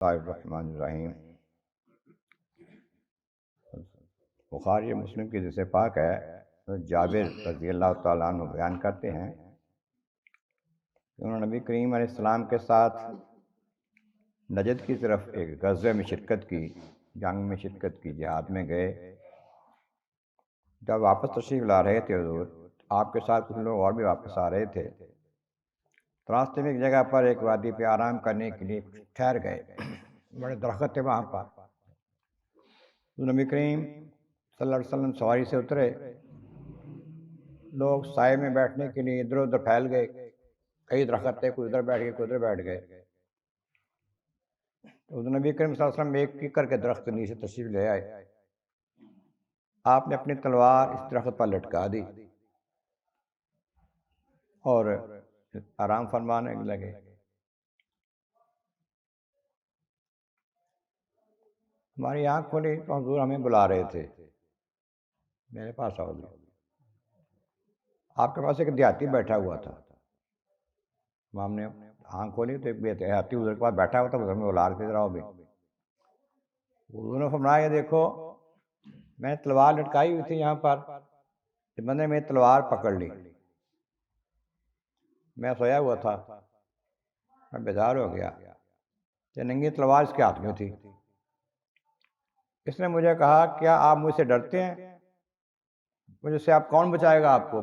اللہ الرحمن الرحیم۔ بخاری مسلم کی حدیث پاک ہے، جابر رضی اللہ تعالیٰ عنہ بیان کرتے ہیں کہ انہوں نے نبی کریم علیہ السلام کے ساتھ نجد کی طرف ایک غزوے میں شرکت کی، جنگ میں شرکت کی، جہاد میں گئے۔ جب واپس تشریف لا رہے تھے حضور، آپ کے ساتھ کچھ لوگ اور بھی واپس آ رہے تھے، تو راستے میں ایک جگہ پر ایک وادی پہ آرام کرنے کے لیے ٹھہر گئے۔ بڑے درخت تھے وہاں پر۔ تو نبی کریم صلی اللہ علیہ وسلم سواری سے اترے، لوگ سائے میں بیٹھنے کے لیے ادھر ادھر پھیل گئے، کئی درخت تھے، کوئی ادھر بیٹھ گئے، کوئی ادھر بیٹھ گئے۔ تو نبی کریم صلی اللہ علیہ وسلم ایک ایک کر کے درخت کے نیچے تشریف لے آئے۔ آپ نے اپنی تلوار اس درخت پر لٹکا دی اور آرام فرمانے لگے۔ ہماری آنکھ کھلی تو حضور ہمیں بلا رہے تھے، میرے پاس آؤ گے۔ آپ کے پاس ایک دیہاتی بیٹھا ہوا تھا، ہم نے آنکھ کھولی تو ایک دیہاتی حضور کے پاس بیٹھا ہوا تھا، حضور میں بلا رہے تھے، رہو بھی۔ حضور نے فرمایا، یہ دیکھو میں نے تلوار لٹکائی ہوئی تھی یہاں پر، کہ بندے نے میری تلوار پکڑ لی، میں سویا ہوا تھا، میں بیدار ہو گیا، یہ ننگی تلوار اس کے ہاتھ میں تھی۔ اس نے مجھے کہا، کیا آپ مجھ سے ڈرتے ہیں؟ مجھے سے آپ کون بچائے گا آپ کو؟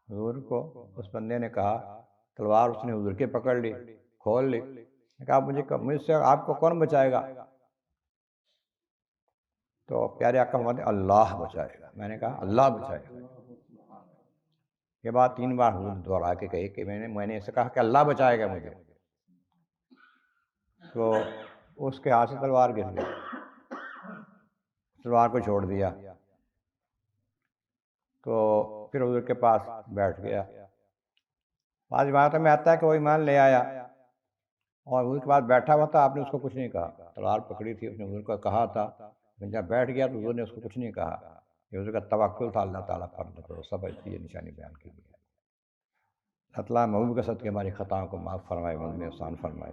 حضور کو اس بندے نے کہا، تلوار اس نے حضور کی پکڑ لی، کھول لی، کہا مجھ سے آپ کو کون بچائے گا؟ تو پیارے آقا فرماتے ہیں، اللہ بچائے گا۔ میں نے کہا اللہ بچائے گا۔ یہ بات 3 بار حضور نے دوہرا کے کہی کہ میں نے اسے کہا کہ اللہ بچائے گا مجھے۔ تو اس کے ہاتھ سے تلوار گر گئی، تلوار کو چھوڑ دیا، تو پھر حضور کے پاس بیٹھ گیا۔ بعض روایتوں میں آتا ہے کہ وہ ایمان لے آیا اور حضور کے پاس بیٹھا ہوا تھا، آپ نے اس کو کچھ نہیں کہا، تلوار پکڑی تھی، اس نے حضور کو کہا تھا، جب بیٹھ گیا تو حضور نے اس کو کچھ نہیں کہا۔ یہ حضور کا توکل تھا اللہ تعالیٰ پر، بھروسہ پر، اس کی یہ نشانی بیان کی گئی ہے۔ اللہ تعالیٰ محبوب کے صدقے ہماری خطاؤں کو معاف فرمائے، مجھ میں احسان فرمائے۔